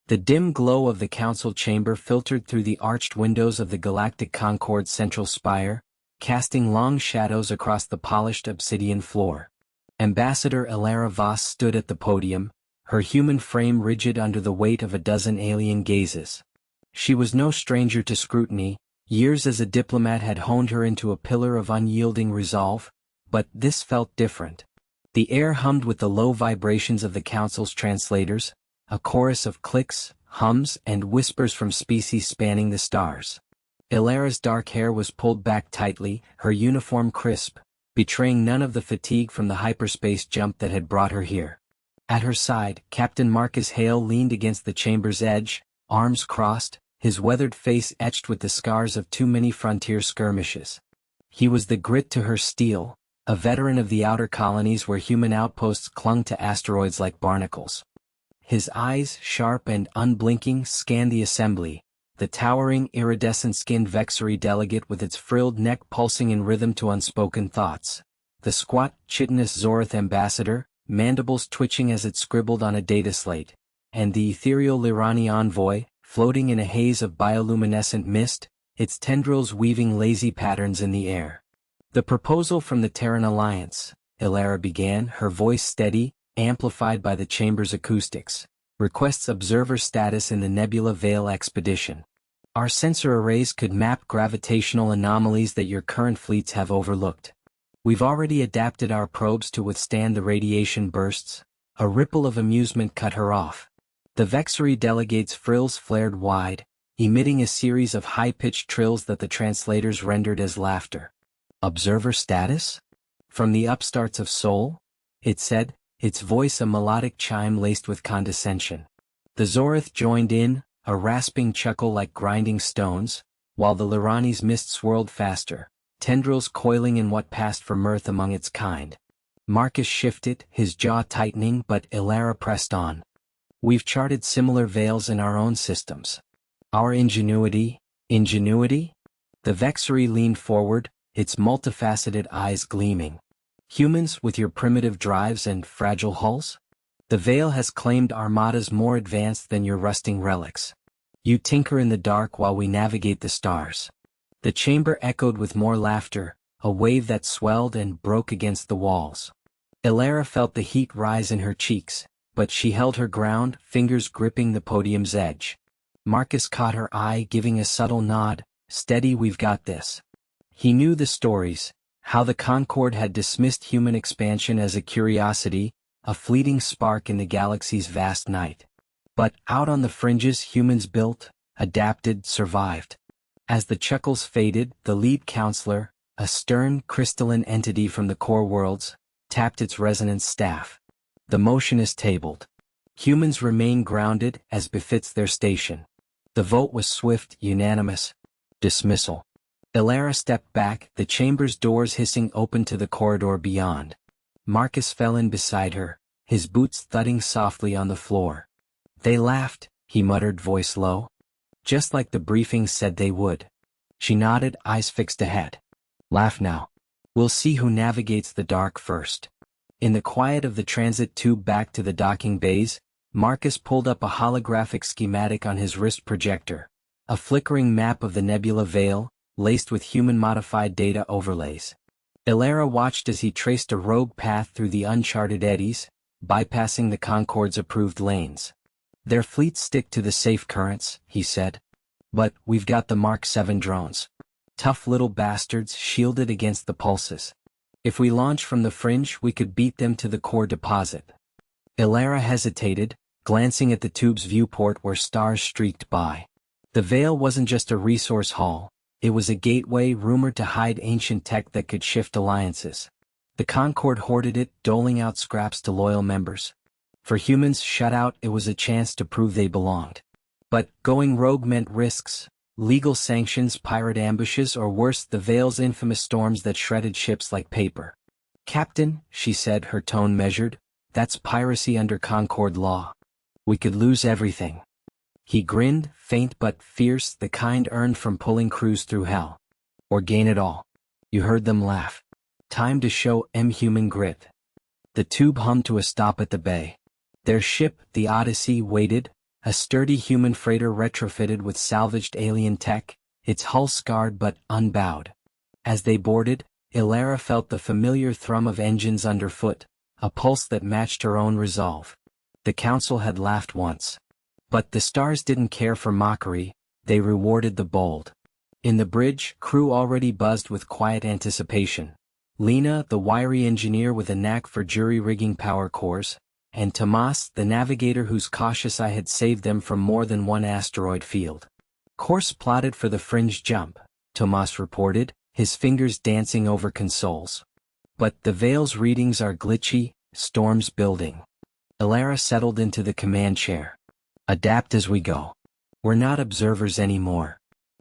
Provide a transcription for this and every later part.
The dim glow of the council chamber filtered through the arched windows of the Galactic Concorde's central spire, casting long shadows across the polished obsidian floor. Ambassador Elara Voss stood at the podium, her human frame rigid under the weight of a dozen alien gazes. She was no stranger to scrutiny. Years as a diplomat had honed her into a pillar of unyielding resolve, but this felt different. The air hummed with the low vibrations of the council's translators, a chorus of clicks, hums, and whispers from species spanning the stars. Elara's dark hair was pulled back tightly, her uniform crisp, betraying none of the fatigue from the hyperspace jump that had brought her here. At her side, Captain Marcus Hale leaned against the chamber's edge, arms crossed, his weathered face etched with the scars of too many frontier skirmishes. He was the grit to her steel, a veteran of the outer colonies where human outposts clung to asteroids like barnacles. His eyes, sharp and unblinking, scanned the assembly, the towering, iridescent-skinned Vexery delegate with its frilled neck pulsing in rhythm to unspoken thoughts, the squat, chitinous Zorith ambassador, mandibles twitching as it scribbled on a data slate, and the ethereal Lirani envoy, floating in a haze of bioluminescent mist, its tendrils weaving lazy patterns in the air. The proposal from the Terran Alliance, Elara began, her voice steady, amplified by the chamber's acoustics, requests observer status in the Nebula Veil expedition. Our sensor arrays could map gravitational anomalies that your current fleets have overlooked. We've already adapted our probes to withstand the radiation bursts. A ripple of amusement cut her off. The Vexery delegate's frills flared wide, emitting a series of high-pitched trills that the translators rendered as laughter. Observer status? From the upstarts of Sol? It said, its voice a melodic chime laced with condescension. The Zorith joined in, a rasping chuckle like grinding stones, while the Lirani's mist swirled faster, tendrils coiling in what passed for mirth among its kind. Marcus shifted, his jaw tightening, but Elara pressed on. We've charted similar veils in our own systems. Our ingenuity? The Vexery leaned forward, its multifaceted eyes gleaming. Humans with your primitive drives and fragile hulls? The Veil has claimed armadas more advanced than your rusting relics. You tinker in the dark while we navigate the stars. The chamber echoed with more laughter, a wave that swelled and broke against the walls. Elara felt the heat rise in her cheeks, but she held her ground, fingers gripping the podium's edge. Marcus caught her eye, giving a subtle nod. Steady, we've got this. He knew the stories, how the Concorde had dismissed human expansion as a curiosity, a fleeting spark in the galaxy's vast night. But out on the fringes humans built, adapted, survived. As the chuckles faded, the lead counselor, a stern, crystalline entity from the core worlds, tapped its resonance staff. The motion is tabled. Humans remain grounded, as befits their station. The vote was swift, unanimous. Dismissal. Elara stepped back, the chamber's doors hissing open to the corridor beyond. Marcus fell in beside her, his boots thudding softly on the floor. They laughed, he muttered, voice low. Just like the briefing said they would. She nodded, eyes fixed ahead. Laugh now. We'll see who navigates the dark first. In the quiet of the transit tube back to the docking bays, Marcus pulled up a holographic schematic on his wrist projector, a flickering map of the Nebula Veil, laced with human-modified data overlays. Elara watched as he traced a rogue path through the uncharted eddies, bypassing the Concorde's approved lanes. Their fleets stick to the safe currents, he said. But we've got the Mark 7 drones. Tough little bastards shielded against the pulses. If we launch from the fringe, we could beat them to the core deposit. Elara hesitated, glancing at the tube's viewport where stars streaked by. The Veil wasn't just a resource haul, it was a gateway rumored to hide ancient tech that could shift alliances. The Concorde hoarded it, doling out scraps to loyal members. For humans shut out, it was a chance to prove they belonged. But going rogue meant risks, legal sanctions, pirate ambushes, or worse, the Veil's infamous storms that shredded ships like paper. Captain, she said, her tone measured, that's piracy under Concorde law. We could lose everything. He grinned, faint but fierce, the kind earned from pulling crews through hell. Or gain it all. You heard them laugh. Time to show human grit. The tube hummed to a stop at the bay. Their ship, the Odyssey, waited, a sturdy human freighter retrofitted with salvaged alien tech, its hull scarred but unbowed. As they boarded, Ilara felt the familiar thrum of engines underfoot, a pulse that matched her own resolve. The council had laughed once. But the stars didn't care for mockery, they rewarded the bold. In the bridge, crew already buzzed with quiet anticipation. Lena, the wiry engineer with a knack for jury-rigging power cores, and Tomas, the navigator whose cautious eye had saved them from more than one asteroid field. Course plotted for the fringe jump, Tomas reported, his fingers dancing over consoles. But the Veil's readings are glitchy, storms building. Ilara settled into the command chair. Adapt as we go. We're not observers anymore.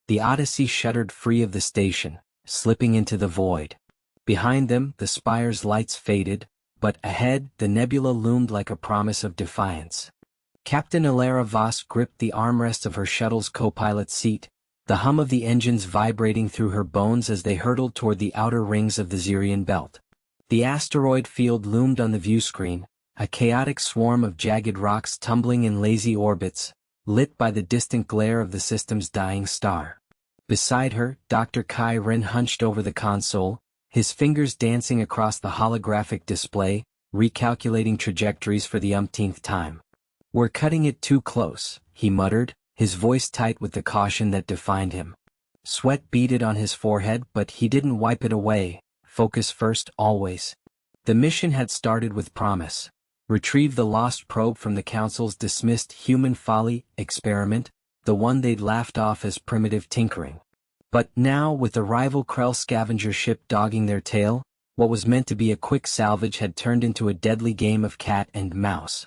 The Odyssey shuddered free of the station, slipping into the void. Behind them, the spire's lights faded, but ahead, the nebula loomed like a promise of defiance. Captain Ilara Voss gripped the armrest of her shuttle's co-pilot seat, the hum of the engines vibrating through her bones as they hurtled toward the outer rings of the Xerian belt. The asteroid field loomed on the viewscreen, a chaotic swarm of jagged rocks tumbling in lazy orbits, lit by the distant glare of the system's dying star. Beside her, Dr. Kai Ren hunched over the console, his fingers dancing across the holographic display, recalculating trajectories for the umpteenth time. "We're cutting it too close," he muttered, his voice tight with the caution that defined him. Sweat beaded on his forehead, but he didn't wipe it away. Focus first, always. The mission had started with promise. Retrieve the lost probe from the Council's dismissed human folly experiment, the one they'd laughed off as primitive tinkering. But now, with the rival Krell scavenger ship dogging their tail, what was meant to be a quick salvage had turned into a deadly game of cat and mouse.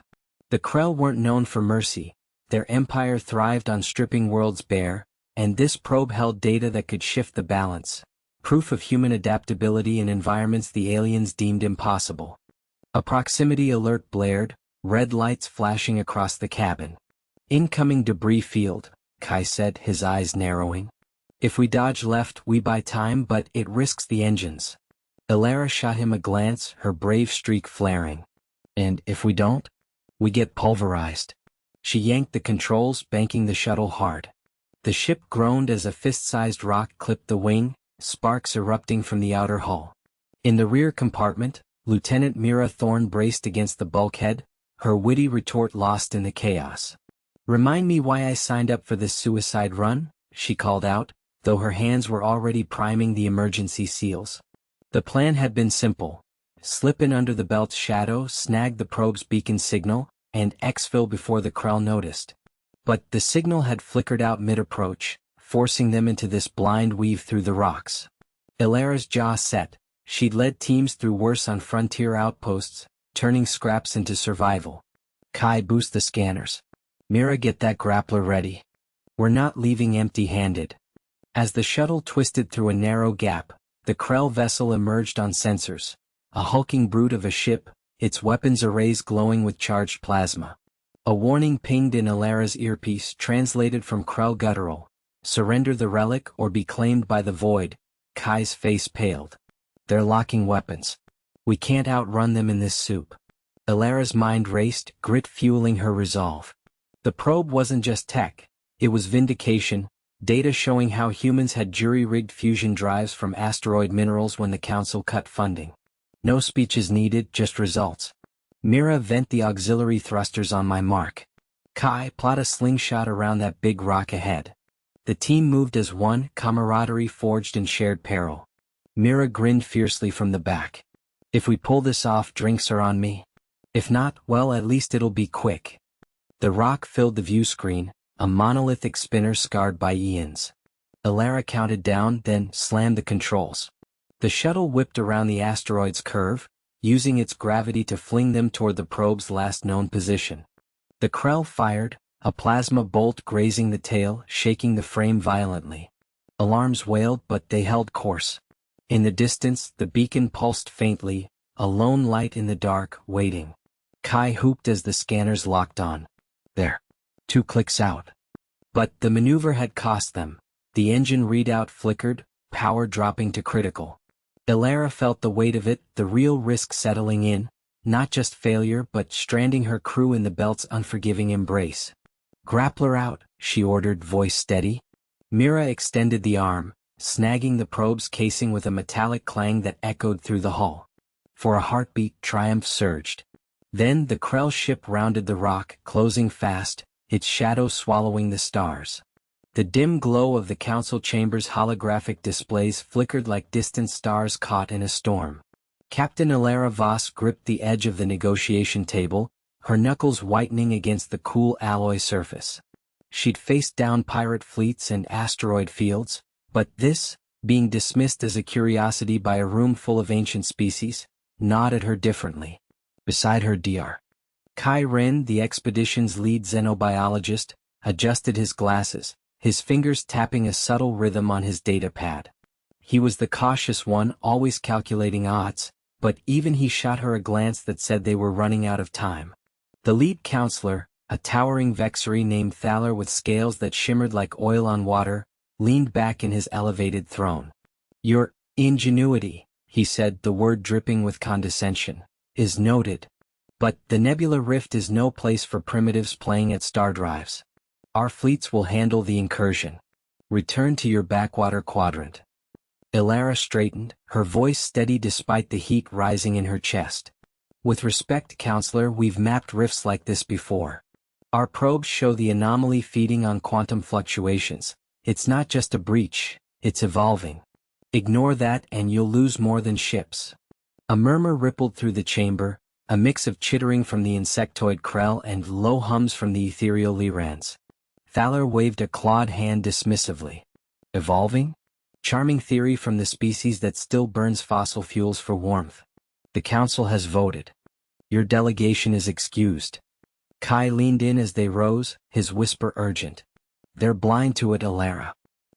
The Krell weren't known for mercy. Their empire thrived on stripping worlds bare, and this probe held data that could shift the balance, proof of human adaptability in environments the aliens deemed impossible. A proximity alert blared, red lights flashing across the cabin. "Incoming debris field," Kai said, his eyes narrowing. "If we dodge left, we buy time, but it risks the engines." Ilara shot him a glance, her brave streak flaring. "And if we don't? We get pulverized." She yanked the controls, banking the shuttle hard. The ship groaned as a fist-sized rock clipped the wing, sparks erupting from the outer hull. In the rear compartment, Lieutenant Mira Thorne braced against the bulkhead, her witty retort lost in the chaos. "Remind me why I signed up for this suicide run?" she called out, though her hands were already priming the emergency seals. The plan had been simple. Slip in under the belt's shadow, snag the probe's beacon signal, and exfil before the Krell noticed. But the signal had flickered out mid-approach, forcing them into this blind weave through the rocks. Ilara's jaw set. She'd led teams through worse on frontier outposts, turning scraps into survival. "Kai, boost the scanners. Mira, get that grappler ready. We're not leaving empty-handed." As the shuttle twisted through a narrow gap, the Krell vessel emerged on sensors, a hulking brute of a ship, its weapons arrays glowing with charged plasma. A warning pinged in Ilara's earpiece, translated from Krell guttural: "Surrender the relic or be claimed by the void." Kai's face paled. "They're locking weapons. We can't outrun them in this soup." Ilara's mind raced, grit fueling her resolve. The probe wasn't just tech, it was vindication, data showing how humans had jury-rigged fusion drives from asteroid minerals when the Council cut funding. No speeches needed, just results. "Mira, vent the auxiliary thrusters on my mark. Kai, plot a slingshot around that big rock ahead." The team moved as one, camaraderie forged in shared peril. Mira grinned fiercely from the back. "If we pull this off, drinks are on me. If not, well, at least it'll be quick." The rock filled the view screen, a monolithic spinner scarred by eons. Ilara counted down, then slammed the controls. The shuttle whipped around the asteroid's curve, using its gravity to fling them toward the probe's last known position. The Krell fired, a plasma bolt grazing the tail, shaking the frame violently. Alarms wailed, but they held course. In the distance, the beacon pulsed faintly, a lone light in the dark, waiting. Kai whooped as the scanners locked on. "There. 2 clicks out." But the maneuver had cost them. The engine readout flickered, power dropping to critical. Ilara felt the weight of it, the real risk settling in, not just failure but stranding her crew in the belt's unforgiving embrace. Grappler out, she ordered, voice steady. Mira extended the arm, snagging the probe's casing with a metallic clang that echoed through the hull. For a heartbeat, triumph surged. Then the Krell ship rounded the rock, closing fast, its shadow swallowing the stars. The dim glow of the council chamber's holographic displays flickered like distant stars caught in a storm. Captain Alara Voss gripped the edge of the negotiation table, her knuckles whitening against the cool alloy surface. She'd faced down pirate fleets and asteroid fields, but this, being dismissed as a curiosity by a room full of ancient species, gnawed at her differently. Beside her Dr. Kai Ren, the expedition's lead xenobiologist, adjusted his glasses, his fingers tapping a subtle rhythm on his data pad. He was the cautious one, always calculating odds, but even he shot her a glance that said they were running out of time. The lead counselor, a towering Vexery named Thaler with scales that shimmered like oil on water, leaned back in his elevated throne. "Your ingenuity," he said, the word dripping with condescension, "is noted. But the Nebula Rift is no place for primitives playing at star drives. Our fleets will handle the incursion. Return to your backwater quadrant." Ilara straightened, her voice steady despite the heat rising in her chest. "With respect, Counselor, we've mapped rifts like this before. Our probes show the anomaly feeding on quantum fluctuations. It's not just a breach, it's evolving. Ignore that and you'll lose more than ships." A murmur rippled through the chamber, a mix of chittering from the insectoid Krell and low hums from the ethereal Lyrans. Thaler waved a clawed hand dismissively. "Evolving? Charming theory from the species that still burns fossil fuels for warmth. The Council has voted. Your delegation is excused." Kai leaned in as they rose, his whisper urgent. "They're blind to it, Alara.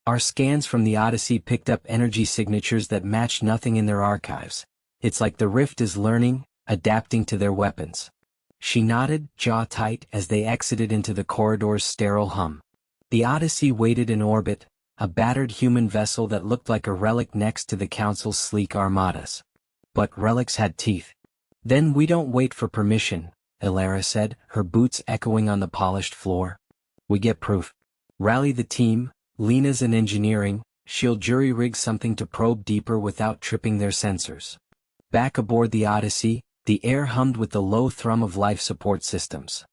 Our scans from the Odyssey picked up energy signatures that match nothing in their archives. It's like the Rift is learning, adapting to their weapons." She nodded, jaw tight, as they exited into the corridor's sterile hum. The Odyssey waited in orbit, a battered human vessel that looked like a relic next to the Council's sleek armadas. But relics had teeth. "Then we don't wait for permission," Ilara said, her boots echoing on the polished floor. "We get proof. Rally the team, Lena's in engineering, she'll jury-rig something to probe deeper without tripping their sensors." Back aboard the Odyssey, the air hummed with the low thrum of life support systems.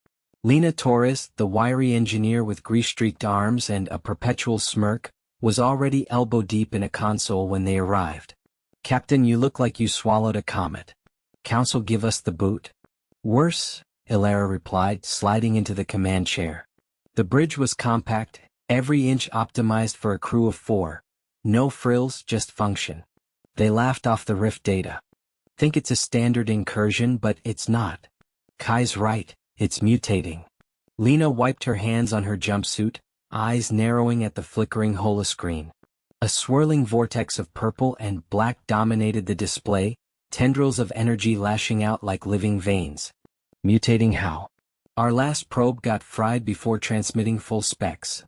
Lena Torres, the wiry engineer with grease-streaked arms and a perpetual smirk, was already elbow-deep in a console when they arrived. "Captain, you look like you swallowed a comet. Council give us the boot?" "Worse," Ilara replied, sliding into the command chair. The bridge was compact, every inch optimized for a crew of 4. No frills, just function. They laughed off the Rift data. "Think it's a standard incursion, but it's not. Kai's right, it's mutating." Lena wiped her hands on her jumpsuit, eyes narrowing at the flickering holoscreen. A swirling vortex of purple and black dominated the display, tendrils of energy lashing out like living veins. "Mutating how?" "Our last probe got fried before transmitting full specs.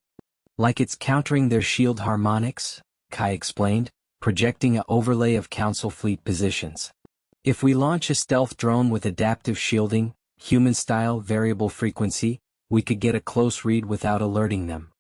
Like it's countering their shield harmonics," Kai explained, projecting an overlay of Council fleet positions. "If we launch a stealth drone with adaptive shielding, human-style variable frequency, we could get a close read without alerting them."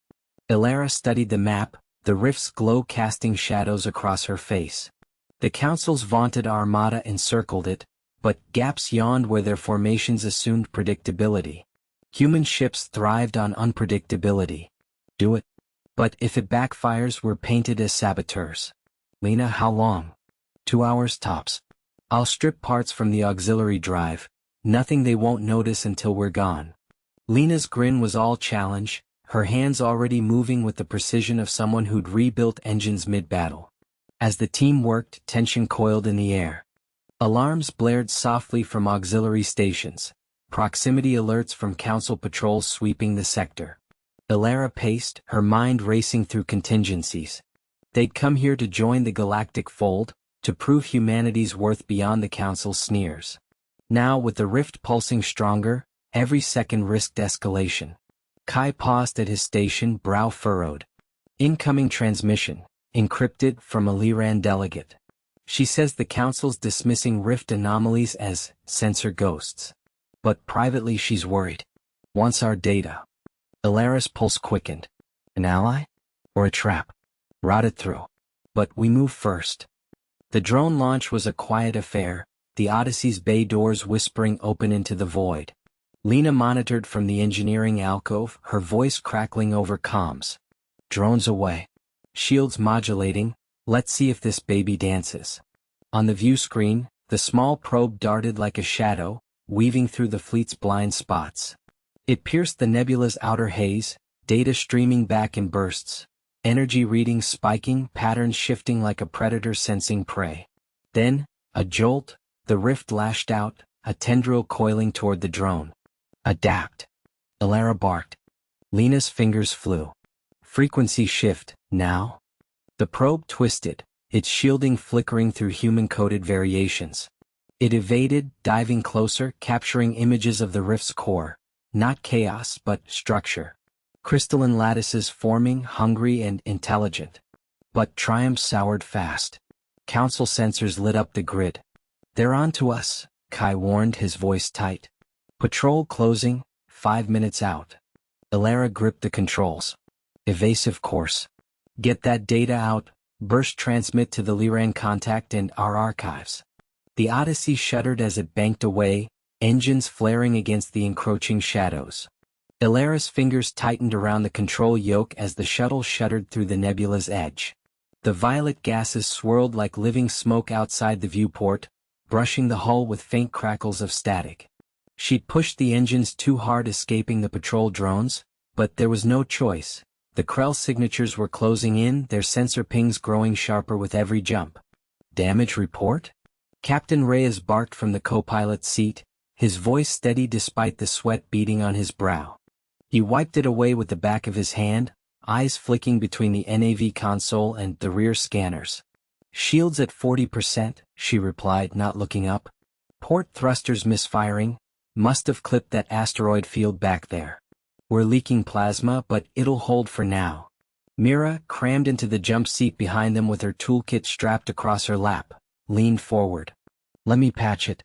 Ilara studied the map, the rift's glow casting shadows across her face. The Council's vaunted armada encircled it, but gaps yawned where their formations assumed predictability. Human ships thrived on unpredictability. "Do it. But if it backfires, we're painted as saboteurs." "Lena, how long?" 2 hours tops. I'll strip parts from the auxiliary drive, nothing they won't notice until we're gone." Lena's grin was all challenge, her hands already moving with the precision of someone who'd rebuilt engines mid-battle. As the team worked, tension coiled in the air. Alarms blared softly from auxiliary stations, proximity alerts from Council patrols sweeping the sector. Ilara paced, her mind racing through contingencies. They'd come here to join the galactic fold, to prove humanity's worth beyond the Council's sneers. Now, with the rift pulsing stronger, every second risked escalation. Kai paused at his station, brow furrowed. "Incoming transmission, encrypted, from a Lyran delegate. She says the Council's dismissing rift anomalies as sensor ghosts. But privately she's worried. Wants our data." Alara's pulse quickened. An ally? Or a trap? Routed through. But we move first. The drone launch was a quiet affair, the Odyssey's bay doors whispering open into the void. Lena monitored from the engineering alcove, her voice crackling over comms. Drones away. Shields modulating, let's see if this baby dances. On the view screen, the small probe darted like a shadow, weaving through the fleet's blind spots. It pierced the nebula's outer haze, data streaming back in bursts. Energy readings spiking, patterns shifting like a predator sensing prey. Then, a jolt, the rift lashed out, a tendril coiling toward the drone. Adapt. Alara barked. Lena's fingers flew. Frequency shift, now? The probe twisted, its shielding flickering through human-coded variations. It evaded, diving closer, capturing images of the rift's core. Not chaos, but structure. Crystalline lattices forming, hungry and intelligent. But Triumph soured fast. Council sensors lit up the grid. They're on to us, Kai warned, his voice tight. Patrol closing, 5 minutes out. Alara gripped the controls. Evasive course. Get that data out, burst transmit to the Liran contact and our archives. The Odyssey shuddered as it banked away, engines flaring against the encroaching shadows. Alara's fingers tightened around the control yoke as the shuttle shuddered through the nebula's edge. The violet gases swirled like living smoke outside the viewport, brushing the hull with faint crackles of static. She'd pushed the engines too hard, escaping the patrol drones, but there was no choice. The Krell signatures were closing in, their sensor pings growing sharper with every jump. Damage report? Captain Reyes barked from the co-pilot's seat, his voice steady despite the sweat beading on his brow. He wiped it away with the back of his hand, eyes flicking between the NAV console and the rear scanners. Shields at 40%, she replied, not looking up. Port thrusters misfiring, must have clipped that asteroid field back there. We're leaking plasma, but it'll hold for now. Mira, crammed into the jump seat behind them with her toolkit strapped across her lap, leaned forward. Let me patch it.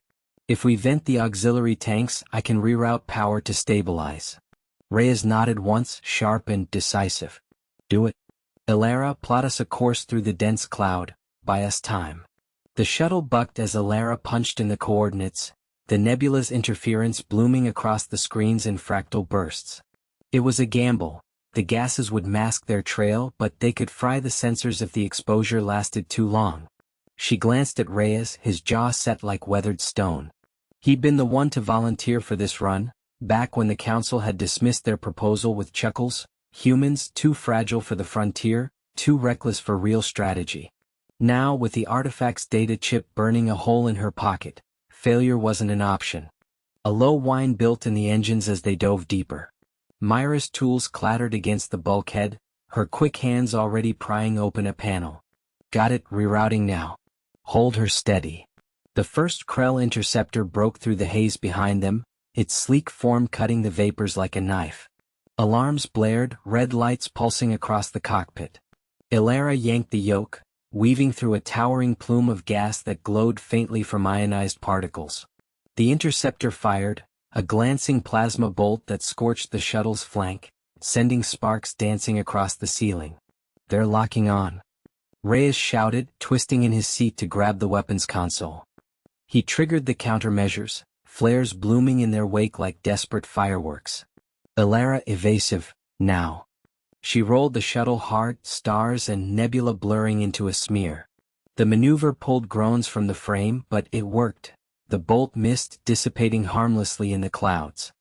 If we vent the auxiliary tanks, I can reroute power to stabilize. Reyes nodded once, sharp and decisive. Do it. Alara, plot us a course through the dense cloud, buy us time. The shuttle bucked as Alara punched in the coordinates, the nebula's interference blooming across the screens in fractal bursts. It was a gamble. The gases would mask their trail, but they could fry the sensors if the exposure lasted too long. She glanced at Reyes, his jaw set like weathered stone. He'd been the one to volunteer for this run, back when the Council had dismissed their proposal with chuckles. Humans, too fragile for the frontier, too reckless for real strategy. Now, with the artifact's data chip burning a hole in her pocket, failure wasn't an option. A low whine built in the engines as they dove deeper. Myra's tools clattered against the bulkhead, her quick hands already prying open a panel. Got it, rerouting now. Hold her steady. The first Krell interceptor broke through the haze behind them, its sleek form cutting the vapors like a knife. Alarms blared, red lights pulsing across the cockpit. Alara yanked the yoke, weaving through a towering plume of gas that glowed faintly from ionized particles. The interceptor fired, a glancing plasma bolt that scorched the shuttle's flank, sending sparks dancing across the ceiling. They're locking on. Reyes shouted, twisting in his seat to grab the weapons console. He triggered the countermeasures, flares blooming in their wake like desperate fireworks. Alara evasive, now. She rolled the shuttle hard, stars and nebula blurring into a smear. The maneuver pulled groans from the frame, but it worked. The bolt missed, dissipating harmlessly in the clouds.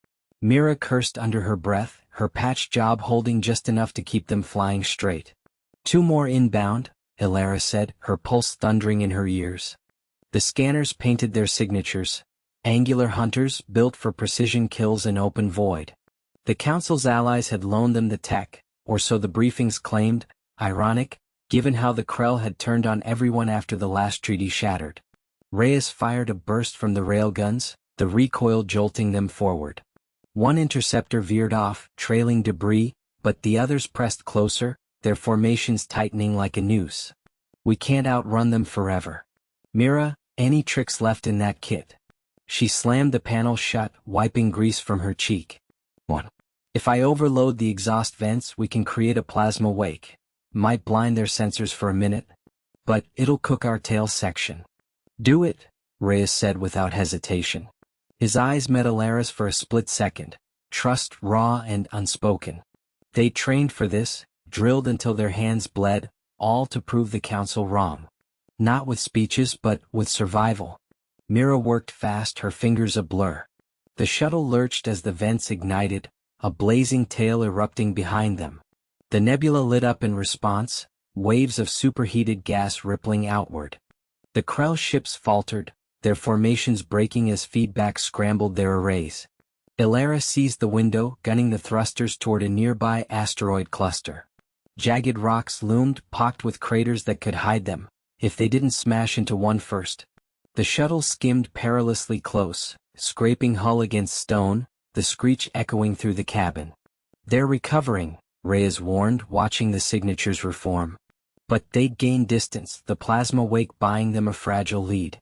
Mira cursed under her breath, her patch job holding just enough to keep them flying straight. 2 more inbound, Alara said, her pulse thundering in her ears. The scanners painted their signatures, angular hunters built for precision kills in open void. The Council's allies had loaned them the tech, or so the briefings claimed, ironic, given how the Krell had turned on everyone after the last treaty shattered. Reyes fired a burst from the railguns, the recoil jolting them forward. One interceptor veered off, trailing debris, but the others pressed closer, their formations tightening like a noose. We can't outrun them forever. Mira, any tricks left in that kit? She slammed the panel shut, wiping grease from her cheek. 1. If I overload the exhaust vents, we can create a plasma wake. Might blind their sensors for a minute, but it'll cook our tail section. Do it, Reyes said without hesitation. His eyes met Alara's for a split second, trust raw and unspoken. They trained for this, drilled until their hands bled, all to prove the council wrong. Not with speeches but with survival. Mira worked fast, her fingers a blur. The shuttle lurched as the vents ignited, a blazing tail erupting behind them. The nebula lit up in response, waves of superheated gas rippling outward. The Krell ships faltered, their formations breaking as feedback scrambled their arrays. Ilara seized the window, gunning the thrusters toward a nearby asteroid cluster. Jagged rocks loomed, pocked with craters that could hide them, if they didn't smash into one first. The shuttle skimmed perilously close, scraping hull against stone, the screech echoing through the cabin. They're recovering, Reyes warned, watching the signatures reform. But they'd gain distance, the plasma wake buying them a fragile lead.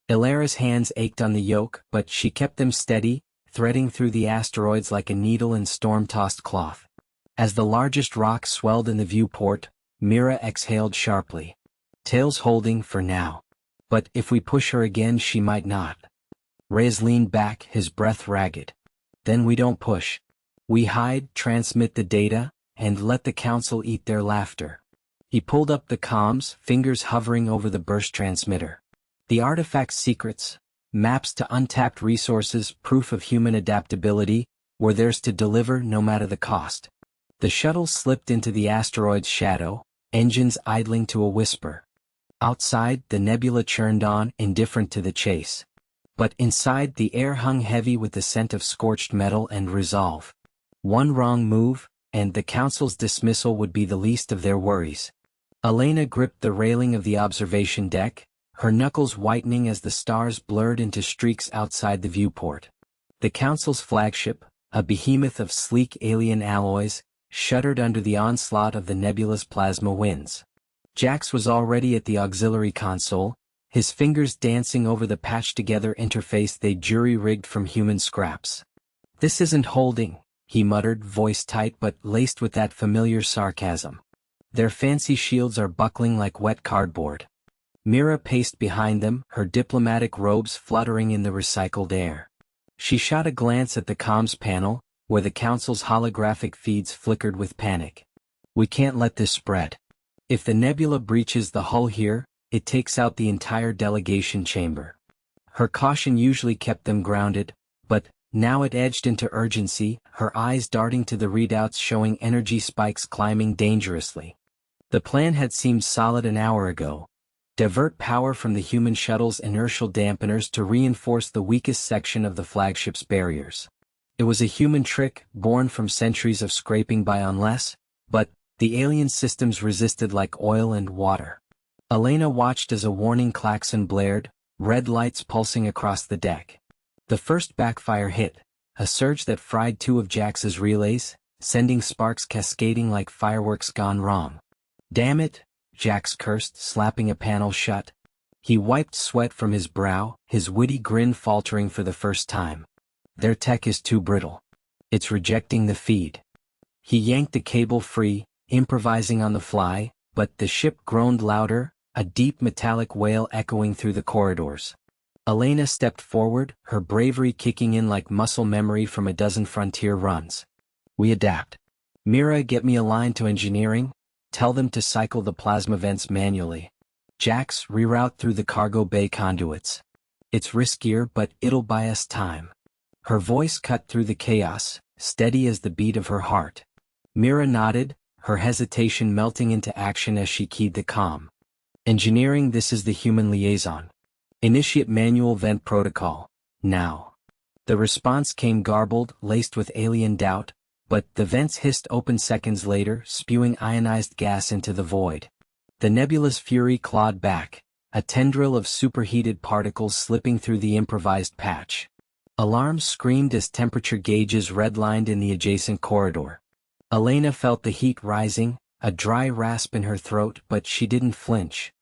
Ilara's hands ached on the yoke, but she kept them steady, threading through the asteroids like a needle in storm-tossed cloth. As the largest rock swelled in the viewport, Mira exhaled sharply. Tails holding for now. But if we push her again, she might not. Reyes leaned back, his breath ragged. Then we don't push. We hide, transmit the data, and let the council eat their laughter. He pulled up the comms, fingers hovering over the burst transmitter. The artifact's secrets, maps to untapped resources, proof of human adaptability, were theirs to deliver no matter the cost. The shuttle slipped into the asteroid's shadow, engines idling to a whisper. Outside, the nebula churned on, indifferent to the chase. But inside, the air hung heavy with the scent of scorched metal and resolve. One wrong move, and the council's dismissal would be the least of their worries. Elena gripped the railing of the observation deck, her knuckles whitening as the stars blurred into streaks outside the viewport. The council's flagship, a behemoth of sleek alien alloys, shuddered under the onslaught of the nebula's plasma winds. Jax was already at the auxiliary console, his fingers dancing over the patched-together interface they jury-rigged from human scraps. "This isn't holding," he muttered, voice tight but laced with that familiar sarcasm. "Their fancy shields are buckling like wet cardboard." Mira paced behind them, her diplomatic robes fluttering in the recycled air. She shot a glance at the comms panel, where the council's holographic feeds flickered with panic. "We can't let this spread. If the nebula breaches the hull here, it takes out the entire delegation chamber." Her caution usually kept them grounded, but now it edged into urgency, her eyes darting to the readouts showing energy spikes climbing dangerously. The plan had seemed solid an hour ago. Divert power from the human shuttle's inertial dampeners to reinforce the weakest section of the flagship's barriers. It was a human trick, born from centuries of scraping by but the alien systems resisted like oil and water. Elena watched as a warning klaxon blared, red lights pulsing across the deck. The first backfire hit, a surge that fried two of Jax's relays, sending sparks cascading like fireworks gone wrong. "Damn it," Jax cursed, slapping a panel shut. He wiped sweat from his brow, his witty grin faltering for the first time. "Their tech is too brittle. It's rejecting the feed." He yanked the cable free, improvising on the fly, but the ship groaned louder, a deep metallic wail echoing through the corridors. Elena stepped forward, her bravery kicking in like muscle memory from a dozen frontier runs. "We adapt. Mira, get me a line to engineering. Tell them to cycle the plasma vents manually. Jax, reroute through the cargo bay conduits. It's riskier, but it'll buy us time." Her voice cut through the chaos, steady as the beat of her heart. Mira nodded, her hesitation melting into action as she keyed the comm. "Engineering, this is the human liaison. Initiate manual vent protocol, now." The response came garbled, laced with alien doubt, but the vents hissed open seconds later, spewing ionized gas into the void. The nebula's fury clawed back, a tendril of superheated particles slipping through the improvised patch. Alarms screamed as temperature gauges redlined in the adjacent corridor. Elena felt the heat rising, a dry rasp in her throat, but she didn't flinch.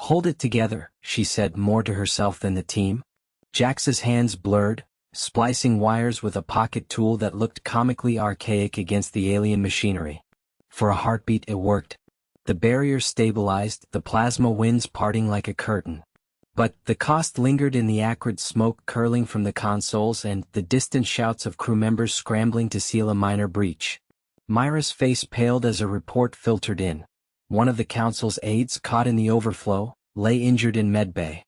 "Hold it together," she said more to herself than the team. Jax's hands blurred, splicing wires with a pocket tool that looked comically archaic against the alien machinery. For a heartbeat it worked. The barrier stabilized, the plasma winds parting like a curtain. But the cost lingered in the acrid smoke curling from the consoles and the distant shouts of crew members scrambling to seal a minor breach. Myra's face paled as a report filtered in. One of the council's aides, caught in the overflow, lay injured in medbay.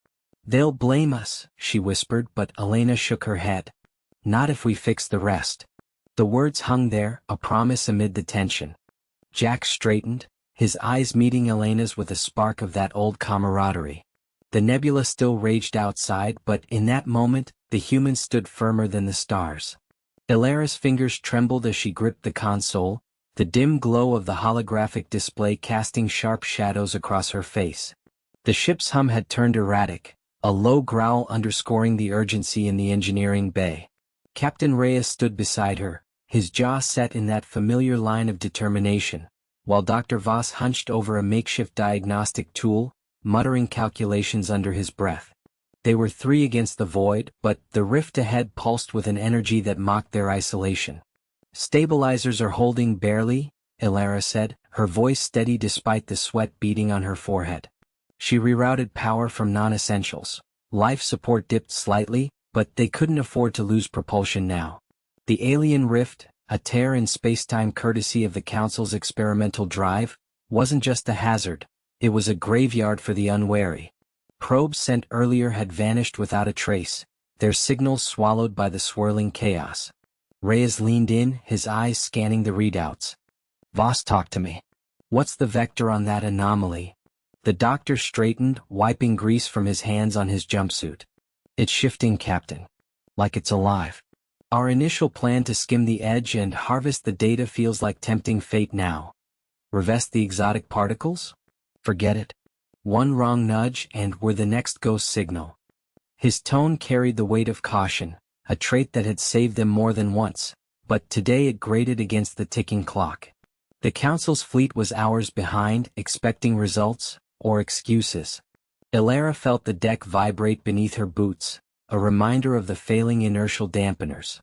"They'll blame us," she whispered, but Elena shook her head. "Not if we fix the rest." The words hung there, a promise amid the tension. Jack straightened, his eyes meeting Elena's with a spark of that old camaraderie. The nebula still raged outside, but in that moment, the humans stood firmer than the stars. Elara's fingers trembled as she gripped the console, the dim glow of the holographic display casting sharp shadows across her face. The ship's hum had turned erratic, a low growl underscoring the urgency in the engineering bay. Captain Reyes stood beside her, his jaw set in that familiar line of determination, while Dr. Voss hunched over a makeshift diagnostic tool, muttering calculations under his breath. They were three against the void, but the rift ahead pulsed with an energy that mocked their isolation. "Stabilizers are holding barely," Elara said, her voice steady despite the sweat beading on her forehead. She rerouted power from non-essentials. Life support dipped slightly, but they couldn't afford to lose propulsion now. The alien rift, a tear in spacetime courtesy of the Council's experimental drive, wasn't just a hazard, it was a graveyard for the unwary. Probes sent earlier had vanished without a trace, their signals swallowed by the swirling chaos. Reyes leaned in, his eyes scanning the readouts. "Voss, talk to me. What's the vector on that anomaly?" The doctor straightened, wiping grease from his hands on his jumpsuit. "It's shifting, Captain. Like it's alive. Our initial plan to skim the edge and harvest the data feels like tempting fate now. Revest the exotic particles? Forget it. One wrong nudge and we're the next ghost signal." His tone carried the weight of caution, a trait that had saved them more than once, but today it grated against the ticking clock. The Council's fleet was hours behind, expecting results, or excuses. Elara felt the deck vibrate beneath her boots, a reminder of the failing inertial dampeners.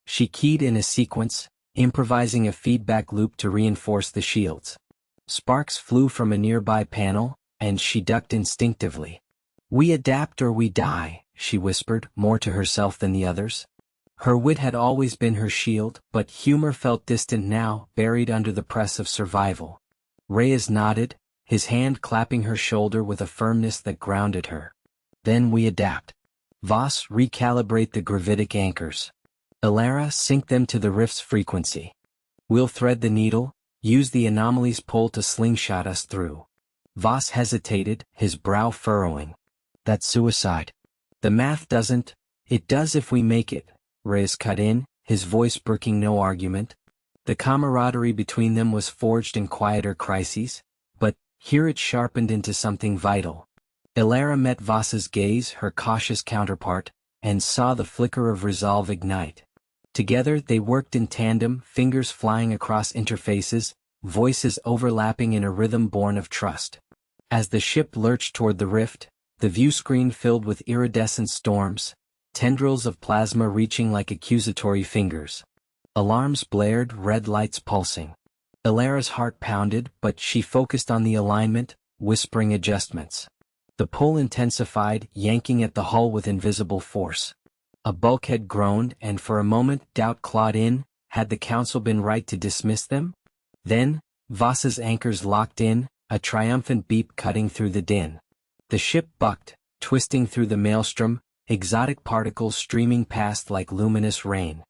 She keyed in a sequence, improvising a feedback loop to reinforce the shields. Sparks flew from a nearby panel, and she ducked instinctively. "We adapt or we die," she whispered, more to herself than the others. Her wit had always been her shield, but humor felt distant now, buried under the press of survival. Reyes nodded, his hand clapping her shoulder with a firmness that grounded her. "Then we adapt. Voss, recalibrate the gravitic anchors. Elara, sync them to the rift's frequency. We'll thread the needle, use the anomaly's pull to slingshot us through." Voss hesitated, his brow furrowing. "That's suicide." "The math doesn't." "It does if we make it," Reyes cut in, his voice brooking no argument. The camaraderie between them was forged in quieter crises, but here it sharpened into something vital. Elara met Voss's gaze, her cautious counterpart, and saw the flicker of resolve ignite. Together they worked in tandem, fingers flying across interfaces, voices overlapping in a rhythm born of trust. As the ship lurched toward the rift, the view screen filled with iridescent storms, tendrils of plasma reaching like accusatory fingers. Alarms blared, red lights pulsing. Elara's heart pounded, but she focused on the alignment, whispering adjustments. The pull intensified, yanking at the hull with invisible force. A bulkhead groaned, and for a moment doubt clawed in, had the Council been right to dismiss them? Then, Voss's anchors locked in, a triumphant beep cutting through the din. The ship bucked, twisting through the maelstrom, exotic particles streaming past like luminous rain.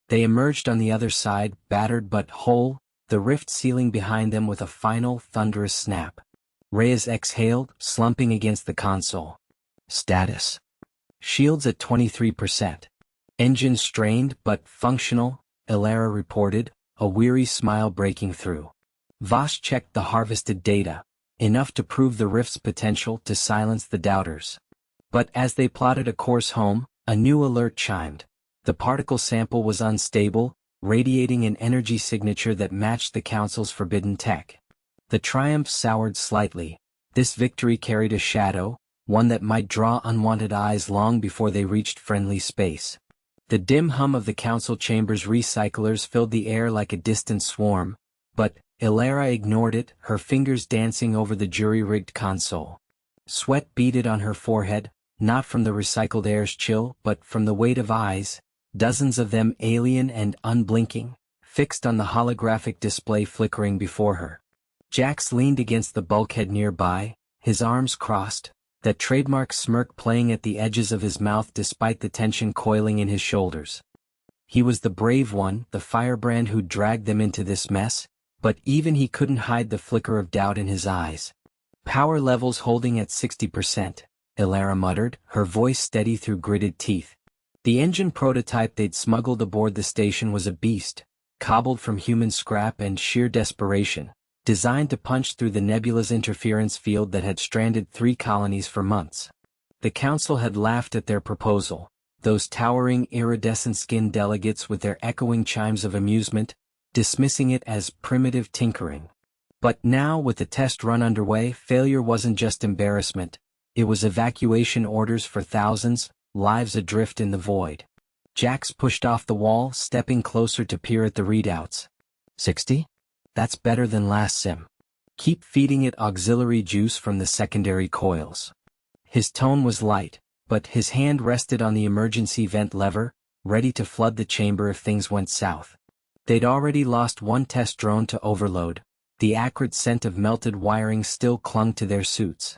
They emerged on the other side, battered but whole, the rift sealing behind them with a final, thunderous snap. Reyes exhaled, slumping against the console. "Status. Shields at 23%. Engines strained but functional," Elara reported, a weary smile breaking through. Voss checked the harvested data, enough to prove the rift's potential to silence the doubters. But as they plotted a course home, a new alert chimed. The particle sample was unstable, radiating an energy signature that matched the Council's forbidden tech. The triumph soured slightly. This victory carried a shadow, one that might draw unwanted eyes long before they reached friendly space. The dim hum of the council chamber's recyclers filled the air like a distant swarm, but Ilara ignored it, her fingers dancing over the jury-rigged console. Sweat beaded on her forehead, not from the recycled air's chill, but from the weight of eyes, dozens of them alien and unblinking, fixed on the holographic display flickering before her. Jax leaned against the bulkhead nearby, his arms crossed, that trademark smirk playing at the edges of his mouth despite the tension coiling in his shoulders. He was the brave one, the firebrand who'd dragged them into this mess, but even he couldn't hide the flicker of doubt in his eyes. Power levels holding at 60%, Ilara muttered, her voice steady through gritted teeth. The engine prototype they'd smuggled aboard the station was a beast, cobbled from human scrap and sheer desperation, designed to punch through the nebula's interference field that had stranded 3 colonies for months. The council had laughed at their proposal, those towering iridescent-skinned delegates with their echoing chimes of amusement, dismissing it as primitive tinkering. But now, with the test run underway, failure wasn't just embarrassment, it was evacuation orders for thousands, lives adrift in the void. Jax pushed off the wall, stepping closer to peer at the readouts. 60? That's better than last sim. Keep feeding it auxiliary juice from the secondary coils. His tone was light, but his hand rested on the emergency vent lever, ready to flood the chamber if things went south. They'd already lost 1 test drone to overload, the acrid scent of melted wiring still clung to their suits.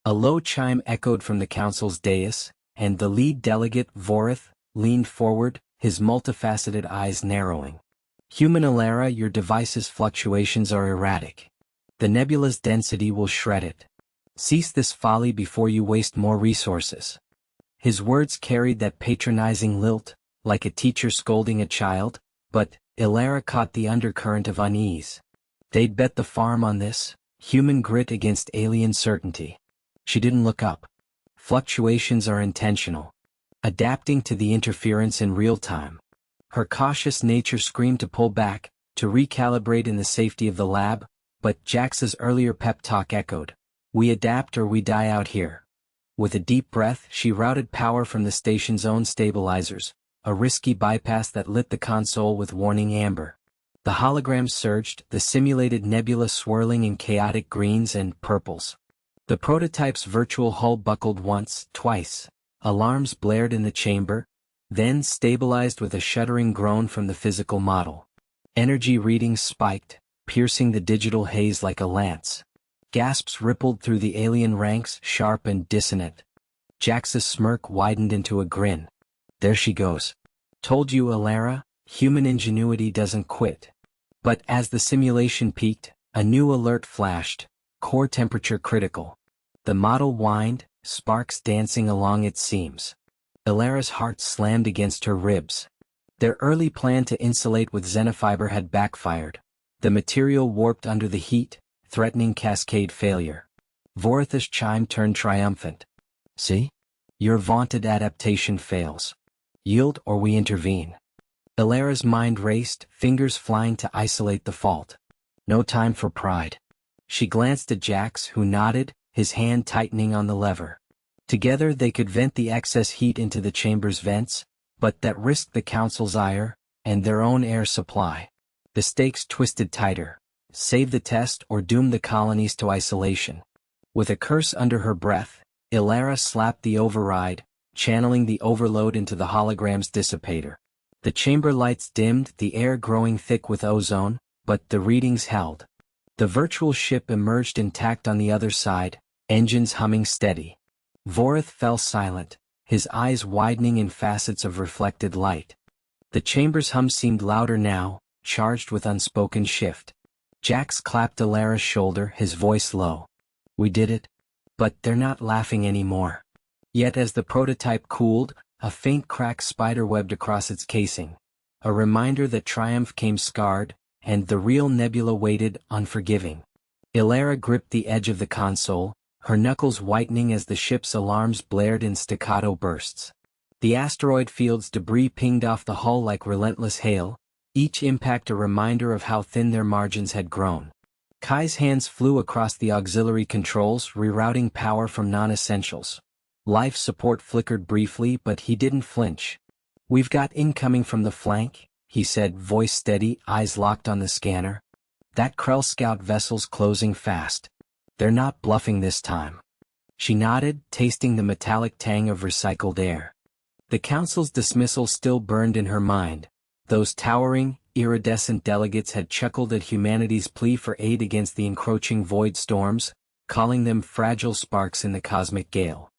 A low chime echoed from the council's dais, and the lead delegate, Vorith, leaned forward, his multifaceted eyes narrowing. Human Ilara, your device's fluctuations are erratic. The nebula's density will shred it. Cease this folly before you waste more resources. His words carried that patronizing lilt, like a teacher scolding a child, but Ilara caught the undercurrent of unease. They'd bet the farm on this, human grit against alien certainty. She didn't look up. Fluctuations are intentional, adapting to the interference in real time. Her cautious nature screamed to pull back, to recalibrate in the safety of the lab, but Jax's earlier pep talk echoed. We adapt or we die out here. With a deep breath, she routed power from the station's own stabilizers, a risky bypass that lit the console with warning amber. The holograms surged, the simulated nebula swirling in chaotic greens and purples. The prototype's virtual hull buckled once, twice. Alarms blared in the chamber, then stabilized with a shuddering groan from the physical model. Energy readings spiked, piercing the digital haze like a lance. Gasps rippled through the alien ranks, sharp and dissonant. Jax's smirk widened into a grin. There she goes. Told you, Ilara, human ingenuity doesn't quit. But as the simulation peaked, a new alert flashed, core temperature critical. The model whined, sparks dancing along its seams. Ilara's heart slammed against her ribs. Their early plan to insulate with xenofiber had backfired. The material warped under the heat, threatening cascade failure. Vorith's chime turned triumphant. See? Your vaunted adaptation fails. Yield or we intervene. Ilara's mind raced, fingers flying to isolate the fault. No time for pride. She glanced at Jax, who nodded, his hand tightening on the lever. Together they could vent the excess heat into the chamber's vents, but that risked the council's ire, and their own air supply. The stakes twisted tighter. Save the test or doom the colonies to isolation. With a curse under her breath, Ilara slapped the override, channeling the overload into the hologram's dissipator. The chamber lights dimmed, the air growing thick with ozone, but the readings held. The virtual ship emerged intact on the other side, engines humming steady. Vorith fell silent, his eyes widening in facets of reflected light. The chamber's hum seemed louder now, charged with unspoken shift. Jax clapped Ilara's shoulder, his voice low. We did it. But they're not laughing anymore. Yet as the prototype cooled, a faint crack spiderwebbed across its casing. A reminder that triumph came scarred, and the real nebula waited, unforgiving. Ilara gripped the edge of the console, her knuckles whitening as the ship's alarms blared in staccato bursts. The asteroid field's debris pinged off the hull like relentless hail, each impact a reminder of how thin their margins had grown. Kai's hands flew across the auxiliary controls, rerouting power from non-essentials. Life support flickered briefly, but he didn't flinch. "We've got incoming from the flank," he said, voice steady, eyes locked on the scanner. "That Krell scout vessel's closing fast. They're not bluffing this time." She nodded, tasting the metallic tang of recycled air. The council's dismissal still burned in her mind. Those towering, iridescent delegates had chuckled at humanity's plea for aid against the encroaching void storms, calling them fragile sparks in the cosmic gale.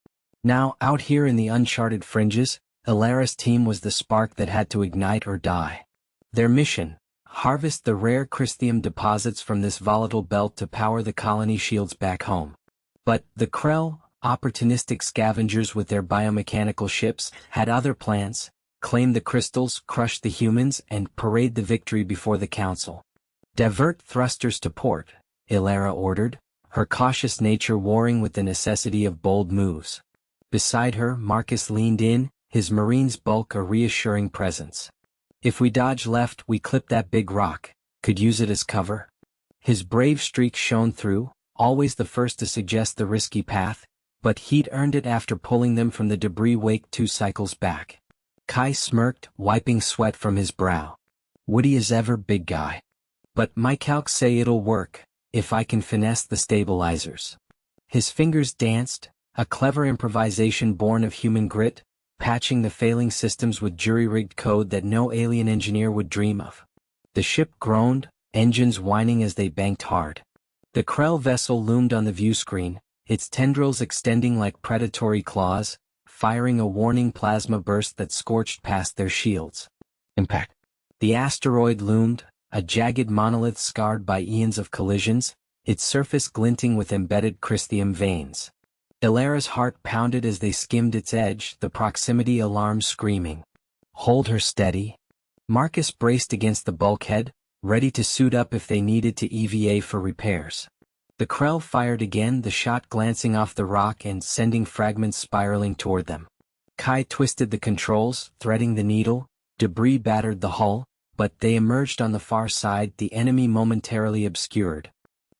Now, out here in the uncharted fringes, Alara's team was the spark that had to ignite or die. Their mission: harvest the rare crysthium deposits from this volatile belt to power the colony shields back home. But the Krell, opportunistic scavengers with their biomechanical ships, had other plans: claim the crystals, crush the humans, and parade the victory before the council. "Divert thrusters to port," Ilara ordered, her cautious nature warring with the necessity of bold moves. Beside her, Marcus leaned in, his marine's bulk a reassuring presence. "If we dodge left, we clip that big rock. Could use it as cover." His brave streak shone through, always the first to suggest the risky path, but he'd earned it after pulling them from the debris wake 2 cycles back. Kai smirked, wiping sweat from his brow. "Woody as ever, big guy. But my calcs say it'll work, if I can finesse the stabilizers." His fingers danced, a clever improvisation born of human grit, patching the failing systems with jury-rigged code that no alien engineer would dream of. The ship groaned, engines whining as they banked hard. The Krell vessel loomed on the view screen, its tendrils extending like predatory claws, firing a warning plasma burst that scorched past their shields. Impact. The asteroid loomed, a jagged monolith scarred by eons of collisions, its surface glinting with embedded crysthium veins. Ilara's heart pounded as they skimmed its edge, the proximity alarm screaming. "Hold her steady." Marcus braced against the bulkhead, ready to suit up if they needed to EVA for repairs. The Krell fired again, the shot glancing off the rock and sending fragments spiraling toward them. Kai twisted the controls, threading the needle. Debris battered the hull, but they emerged on the far side, the enemy momentarily obscured.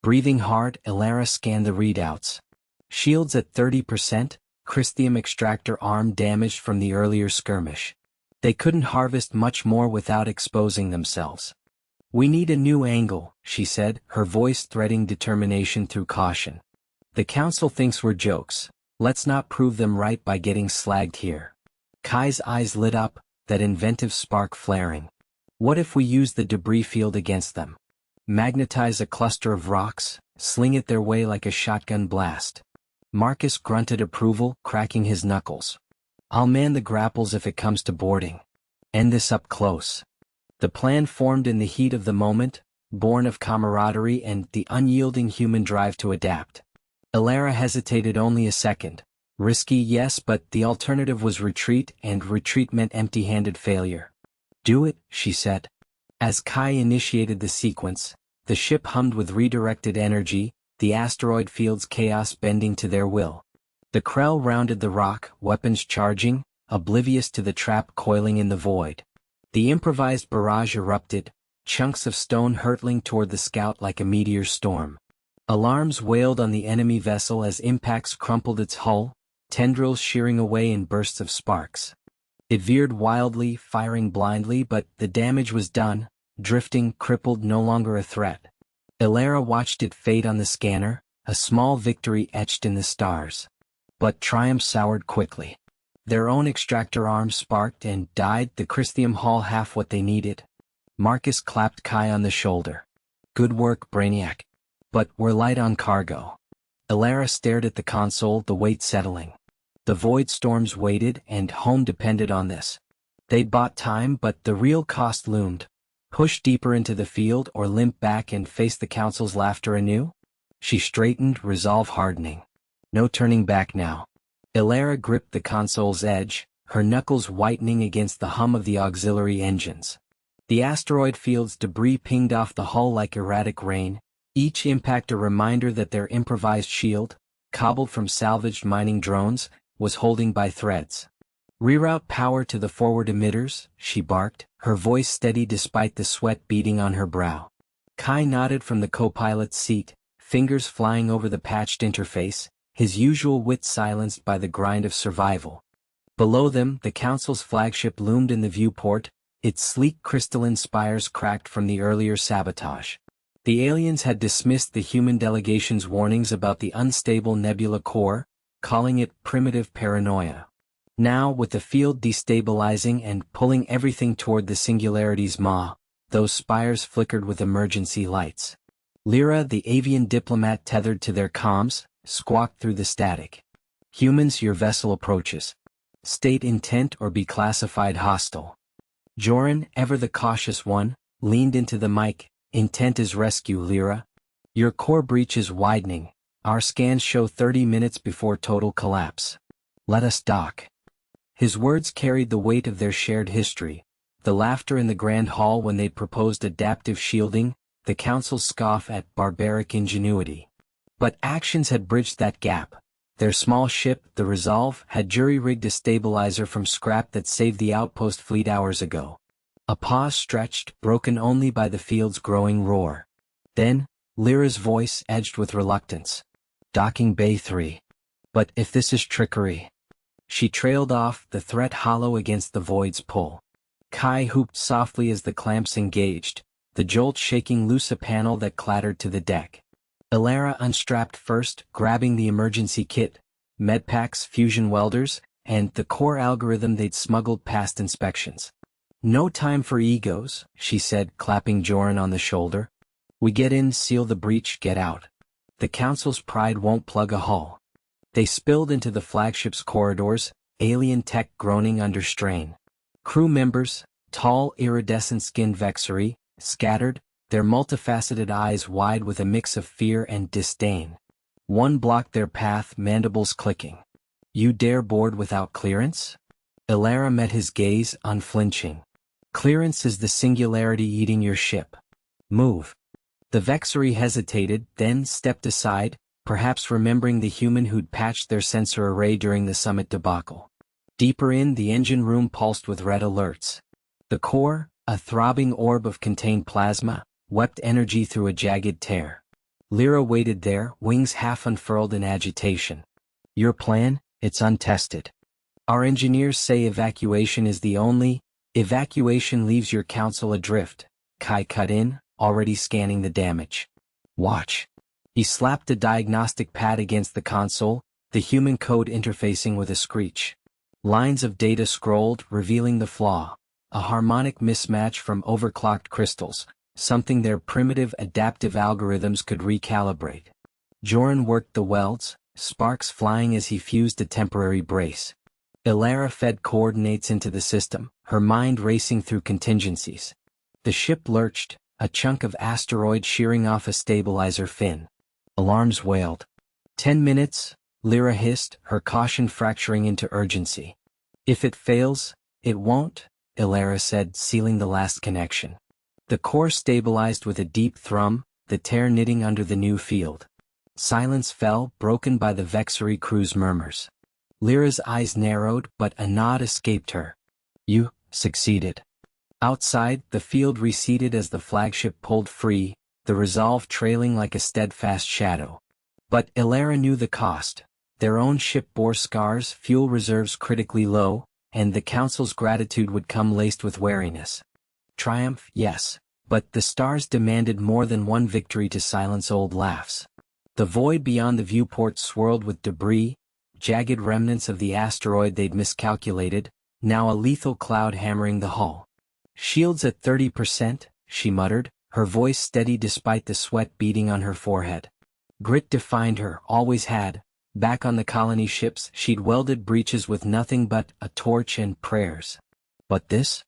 Breathing hard, Ilara scanned the readouts. Shields at 30%, crysthium extractor arm damaged from the earlier skirmish. They couldn't harvest much more without exposing themselves. "We need a new angle," she said, her voice threading determination through caution. "The council thinks we're jokes. Let's not prove them right by getting slagged here." Kai's eyes lit up, that inventive spark flaring. "What if we use the debris field against them? Magnetize a cluster of rocks, sling it their way like a shotgun blast." Marcus grunted approval, cracking his knuckles. "I'll man the grapples if it comes to boarding. End this up close." The plan formed in the heat of the moment, born of camaraderie and the unyielding human drive to adapt. Ilara hesitated only a second. Risky, yes, but the alternative was retreat, and retreat meant empty-handed failure. "Do it," she said. As Kai initiated the sequence, the ship hummed with redirected energy, the asteroid field's chaos bending to their will. The Krell rounded the rock, weapons charging, oblivious to the trap coiling in the void. The improvised barrage erupted, chunks of stone hurtling toward the scout like a meteor storm. Alarms wailed on the enemy vessel as impacts crumpled its hull, tendrils shearing away in bursts of sparks. It veered wildly, firing blindly, but the damage was done, drifting, crippled, no longer a threat. Ilara watched it fade on the scanner, a small victory etched in the stars. But triumph soured quickly. Their own extractor arms sparked and died, the crysthium hull half what they needed. Marcus clapped Kai on the shoulder. "Good work, Brainiac. But we're light on cargo." Ilara stared at the console, the weight settling. The void storms waited, and home depended on this. They'd bought time, but the real cost loomed. Push deeper into the field or limp back and face the council's laughter anew? She straightened, resolve hardening. No turning back now. Ilara gripped the console's edge, her knuckles whitening against the hum of the auxiliary engines. The asteroid field's debris pinged off the hull like erratic rain, each impact a reminder that their improvised shield, cobbled from salvaged mining drones, was holding by threads. "Reroute power to the forward emitters," she barked, her voice steady despite the sweat beading on her brow. Kai nodded from the co-pilot's seat, fingers flying over the patched interface, his usual wit silenced by the grind of survival. Below them, the Council's flagship loomed in the viewport, its sleek crystalline spires cracked from the earlier sabotage. The aliens had dismissed the human delegation's warnings about the unstable nebula core, calling it primitive paranoia. Now, with the field destabilizing and pulling everything toward the Singularity's maw, those spires flickered with emergency lights. Lyra, the avian diplomat tethered to their comms, squawked through the static. "Humans, your vessel approaches. State intent or be classified hostile." Joran, ever the cautious one, leaned into the mic. "Intent is rescue, Lyra. Your core breach is widening. Our scans show 30 minutes before total collapse. Let us dock." His words carried the weight of their shared history, the laughter in the Grand Hall when they proposed adaptive shielding, the Council's scoff at barbaric ingenuity. But actions had bridged that gap. Their small ship, the Resolve, had jury-rigged a stabilizer from scrap that saved the outpost fleet hours ago. A pause stretched, broken only by the field's growing roar. Then, Lyra's voice edged with reluctance. "Docking Bay 3. But if this is trickery..." She trailed off, the threat hollow against the void's pull. Kai hooped softly as the clamps engaged, the jolt shaking loose a panel that clattered to the deck. Elara unstrapped first, grabbing the emergency kit, medpacks, fusion welders, and the core algorithm they'd smuggled past inspections. "No time for egos," she said, clapping Joran on the shoulder. "We get in, seal the breach, get out. The Council's pride won't plug a hull." They spilled into the flagship's corridors, alien tech groaning under strain. Crew members, tall, iridescent-skinned Vexari, scattered, their multifaceted eyes wide with a mix of fear and disdain. One blocked their path, mandibles clicking. "You dare board without clearance?" Elara met his gaze, unflinching. "Clearance is the Singularity eating your ship. Move." The Vexari hesitated, then stepped aside, perhaps remembering the human who'd patched their sensor array during the summit debacle. Deeper in, the engine room pulsed with red alerts. The core, a throbbing orb of contained plasma, wept energy through a jagged tear. Lyra waited there, wings half unfurled in agitation. "Your plan? It's untested. Our engineers say evacuation is the only..." "Evacuation leaves your council adrift," Kai cut in, already scanning the damage. "Watch." He slapped a diagnostic pad against the console, the human code interfacing with a screech. Lines of data scrolled, revealing the flaw. A harmonic mismatch from overclocked crystals, something their primitive adaptive algorithms could recalibrate. Joran worked the welds, sparks flying as he fused a temporary brace. Elara fed coordinates into the system, her mind racing through contingencies. The ship lurched, a chunk of asteroid shearing off a stabilizer fin. Alarms wailed. 10 minutes, Lyra hissed, her caution fracturing into urgency. "If it fails, it won't," Elara said, sealing the last connection. The core stabilized with a deep thrum, the tear knitting under the new field. Silence fell, broken by the Vexari crew's murmurs. Lyra's eyes narrowed, but a nod escaped her. "You succeeded." Outside, the field receded as the flagship pulled free, the Resolve trailing like a steadfast shadow. But Elara knew the cost. Their own ship bore scars, fuel reserves critically low, and the Council's gratitude would come laced with wariness. Triumph, yes, but the stars demanded more than one victory to silence old laughs. The void beyond the viewport swirled with debris, jagged remnants of the asteroid they'd miscalculated, now a lethal cloud hammering the hull. "Shields at 30%, she muttered, her voice steady despite the sweat beading on her forehead. Grit defined her, always had. Back on the colony ships, she'd welded breaches with nothing but a torch and prayers. But this?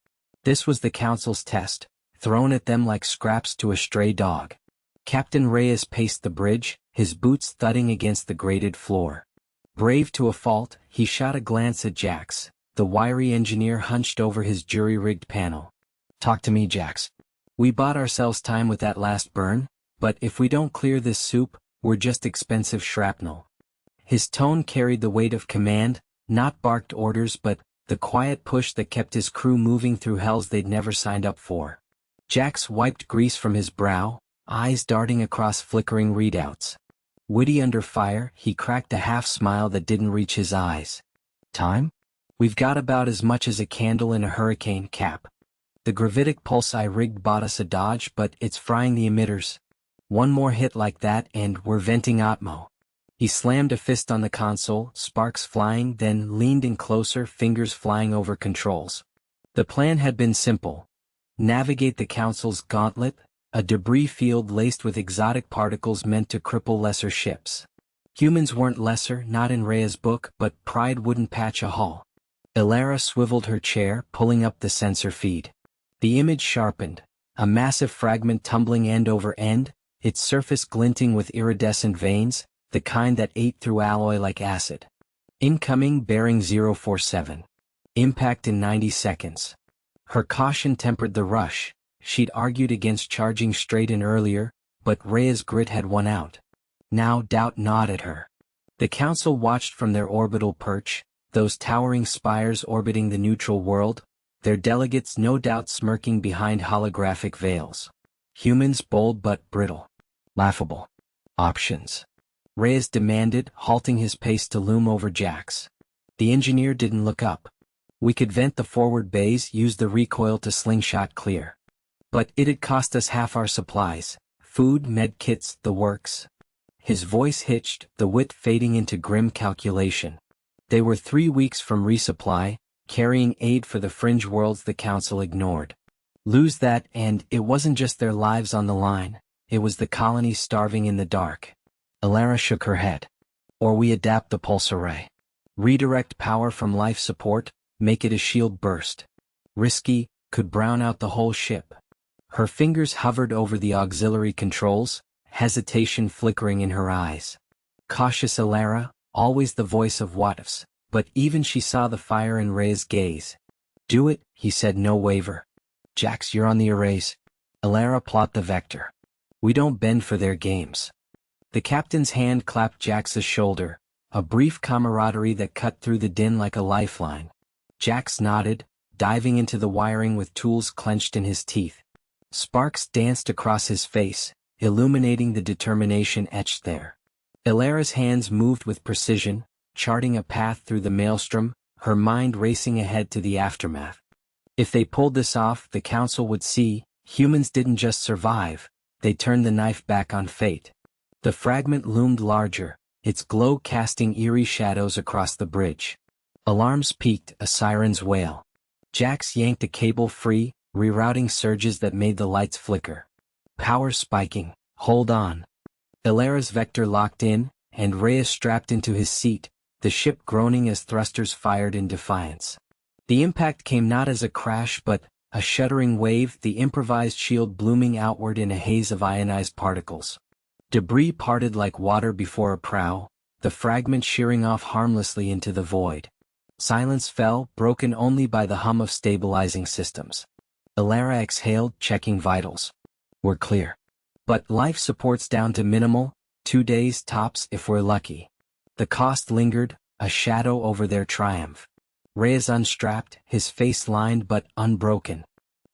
This was the Council's test, thrown at them like scraps to a stray dog. Captain Reyes paced the bridge, his boots thudding against the grated floor. Brave to a fault, he shot a glance at Jax, the wiry engineer hunched over his jury-rigged panel. "Talk to me, Jax. We bought ourselves time with that last burn, but if we don't clear this soup, we're just expensive shrapnel." His tone carried the weight of command, not barked orders but the quiet push that kept his crew moving through hells they'd never signed up for. Jax wiped grease from his brow, eyes darting across flickering readouts. Witty under fire, he cracked a half-smile that didn't reach his eyes. "Time? We've got about as much as a candle in a hurricane, Cap. The gravitic pulse I rigged bought us a dodge, but it's frying the emitters. One more hit like that and we're venting Atmo. He slammed a fist on the console, sparks flying, then leaned in closer, fingers flying over controls. The plan had been simple. Navigate the Council's gauntlet, a debris field laced with exotic particles meant to cripple lesser ships. Humans weren't lesser, not in Rhea's book, but pride wouldn't patch a hull. Elara swiveled her chair, pulling up the sensor feed. The image sharpened, a massive fragment tumbling end over end, its surface glinting with iridescent veins, the kind that ate through alloy like acid. Incoming bearing 047. Impact in 90 seconds. Her caution tempered the rush. She'd argued against charging straight in earlier, but Rhea's grit had won out. Now doubt gnawed at her. The Council watched from their orbital perch, those towering spires orbiting the neutral world, their delegates no doubt smirking behind holographic veils. Humans bold but brittle. Laughable. Options. Reyes demanded, halting his pace to loom over Jax. The engineer didn't look up. We could vent the forward bays, use the recoil to slingshot clear. But it'd cost us half our supplies, food, med kits, the works. His voice hitched, the wit fading into grim calculation. They were 3 weeks from resupply, carrying aid for the fringe worlds the Council ignored. Lose that and it wasn't just their lives on the line, it was the colony starving in the dark. Elara shook her head. Or we adapt the pulse array. Redirect power from life support, make it a shield burst. Risky, could brown out the whole ship. Her fingers hovered over the auxiliary controls, hesitation flickering in her eyes. Cautious Elara, always the voice of what-ifs, but even she saw the fire in Rey's gaze. Do it, he said, no waver. Jax, you're on the arrays. Elara, plot the vector. We don't bend for their games. The captain's hand clapped Jax's shoulder, a brief camaraderie that cut through the din like a lifeline. Jax nodded, diving into the wiring with tools clenched in his teeth. Sparks danced across his face, illuminating the determination etched there. Elara's hands moved with precision, charting a path through the maelstrom, her mind racing ahead to the aftermath. If they pulled this off, the Council would see, humans didn't just survive, they turned the knife back on fate. The fragment loomed larger, its glow casting eerie shadows across the bridge. Alarms peaked, a siren's wail. Jax yanked a cable free, rerouting surges that made the lights flicker. Power spiking, hold on. Elara's vector locked in, and Reyes strapped into his seat, the ship groaning as thrusters fired in defiance. The impact came not as a crash but a shuddering wave, the improvised shield blooming outward in a haze of ionized particles. Debris parted like water before a prow, the fragment shearing off harmlessly into the void. Silence fell, broken only by the hum of stabilizing systems. Elara exhaled, checking vitals. We're clear. But life support's down to minimal, 2 days tops if we're lucky. The cost lingered, a shadow over their triumph. Reyes unstrapped, his face lined but unbroken.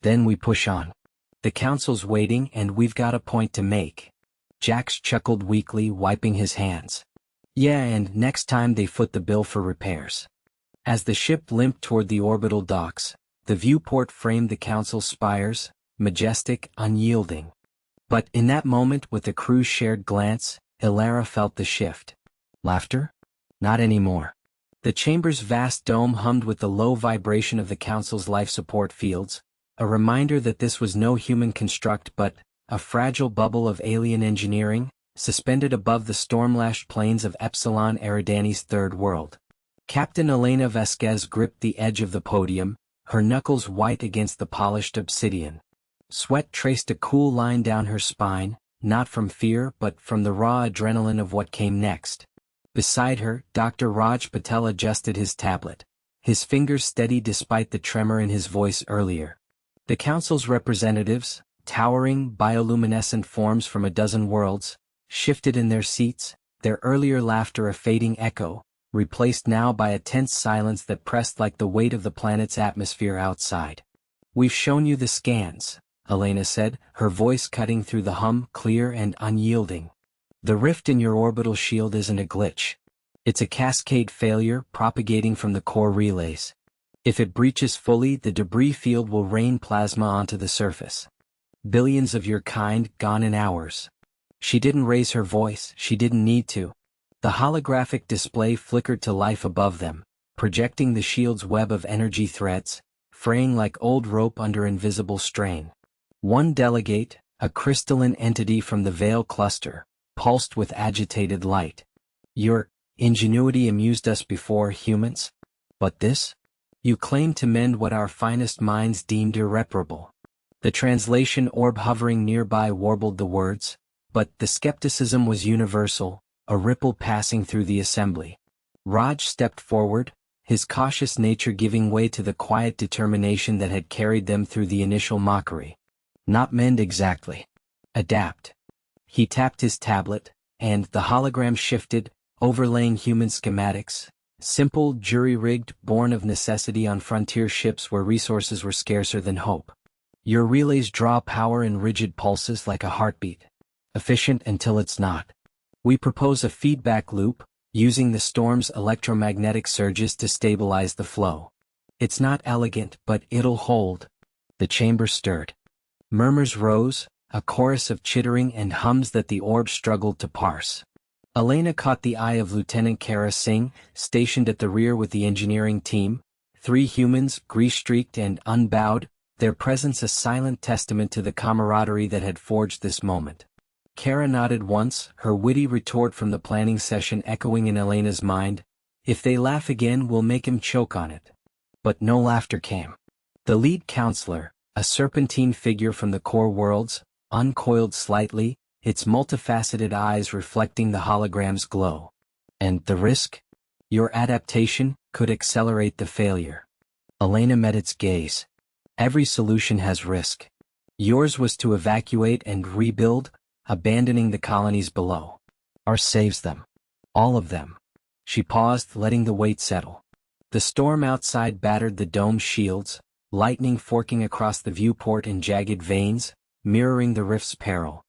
Then we push on. The Council's waiting and we've got a point to make. Jax chuckled weakly, wiping his hands. Yeah, and next time they foot the bill for repairs. As the ship limped toward the orbital docks, the viewport framed the Council's spires, majestic, unyielding. But in that moment, with the crew's shared glance, Elara felt the shift. Laughter? Not anymore. The chamber's vast dome hummed with the low vibration of the Council's life support fields, a reminder that this was no human construct but a fragile bubble of alien engineering, suspended above the storm-lashed plains of Epsilon Eridani's third world. Captain Elena Vasquez gripped the edge of the podium, her knuckles white against the polished obsidian. Sweat traced a cool line down her spine, not from fear but from the raw adrenaline of what came next. Beside her, Dr. Raj Patel adjusted his tablet, his fingers steady despite the tremor in his voice earlier. The Council's representatives, towering bioluminescent forms from a dozen worlds, shifted in their seats, their earlier laughter a fading echo, replaced now by a tense silence that pressed like the weight of the planet's atmosphere outside. We've shown you the scans, Elena said, her voice cutting through the hum, clear and unyielding. The rift in your orbital shield isn't a glitch. It's a cascade failure propagating from the core relays. If it breaches fully, the debris field will rain plasma onto the surface. Billions of your kind gone in hours. She didn't raise her voice, she didn't need to. The holographic display flickered to life above them, projecting the shield's web of energy threads, fraying like old rope under invisible strain. One delegate, a crystalline entity from the Veil cluster, pulsed with agitated light. Your ingenuity amused us before, humans. But this? You claim to mend what our finest minds deemed irreparable. The translation orb hovering nearby warbled the words, but the skepticism was universal, a ripple passing through the assembly. Raj stepped forward, his cautious nature giving way to the quiet determination that had carried them through the initial mockery. Not mend exactly. Adapt. He tapped his tablet, and the hologram shifted, overlaying human schematics, simple, jury-rigged, born of necessity on frontier ships where resources were scarcer than hope. Your relays draw power in rigid pulses like a heartbeat. Efficient until it's not. We propose a feedback loop, using the storm's electromagnetic surges to stabilize the flow. It's not elegant, but it'll hold. The chamber stirred. Murmurs rose, a chorus of chittering and hums that the orb struggled to parse. Elena caught the eye of Lieutenant Kara Singh, stationed at the rear with the engineering team, 3 humans, grease-streaked and unbowed, their presence a silent testament to the camaraderie that had forged this moment. Kara nodded once, her witty retort from the planning session echoing in Elena's mind, "If they laugh again, we'll make him choke on it." But no laughter came. The lead counselor, a serpentine figure from the core worlds, uncoiled slightly, its multifaceted eyes reflecting the hologram's glow. And the risk? Your adaptation could accelerate the failure. Elena met its gaze. Every solution has risk. Yours was to evacuate and rebuild, abandoning the colonies below. Ours saves them. All of them. She paused, letting the weight settle. The storm outside battered the dome's shields, lightning forking across the viewport in jagged veins, mirroring the rift's peril.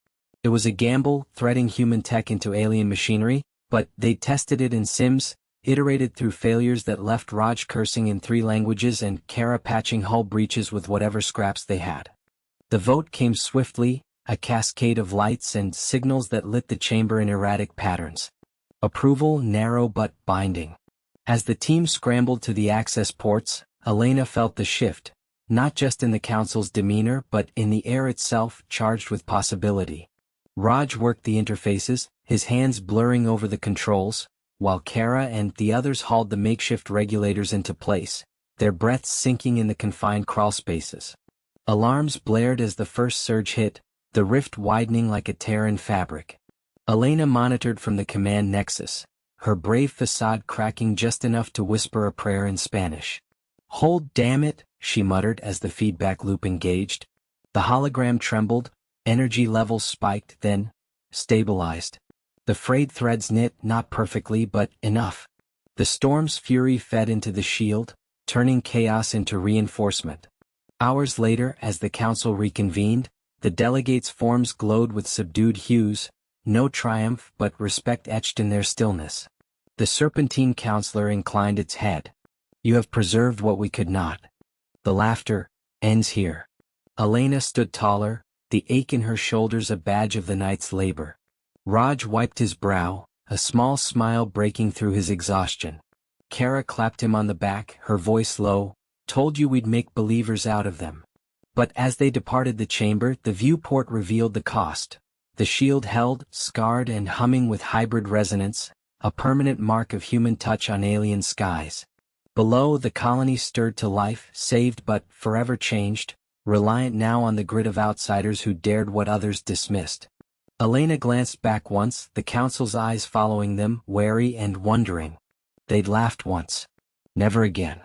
It was a gamble, threading human tech into alien machinery, but they tested it in sims, iterated through failures that left Raj cursing in 3 languages and Kara patching hull breaches with whatever scraps they had. The vote came swiftly, a cascade of lights and signals that lit the chamber in erratic patterns. Approval narrow but binding. As the team scrambled to the access ports, Elena felt the shift, not just in the council's demeanor but in the air itself, charged with possibility. Raj worked the interfaces, his hands blurring over the controls, while Kara and the others hauled the makeshift regulators into place, their breaths sinking in the confined crawl spaces. Alarms blared as the first surge hit, the rift widening like a tear in fabric. Elena monitored from the command nexus, her brave facade cracking just enough to whisper a prayer in Spanish. "Hold, damn it," she muttered as the feedback loop engaged. The hologram trembled, energy levels spiked, then stabilized. The frayed threads knit, not perfectly but enough. The storm's fury fed into the shield, turning chaos into reinforcement. Hours later, as the council reconvened, the delegates' forms glowed with subdued hues, no triumph but respect etched in their stillness. The serpentine counselor inclined its head. "You have preserved what we could not." The laughter ends here. Elena stood taller, the ache in her shoulders a badge of the night's labor. Raj wiped his brow, a small smile breaking through his exhaustion. Kara clapped him on the back, her voice low, "Told you we'd make believers out of them." But as they departed the chamber, the viewport revealed the cost. The shield held, scarred and humming with hybrid resonance, a permanent mark of human touch on alien skies. Below, the colony stirred to life, saved but forever changed, reliant now on the grit of outsiders who dared what others dismissed. Elena glanced back once, the council's eyes following them, wary and wondering. They'd laughed once. Never again.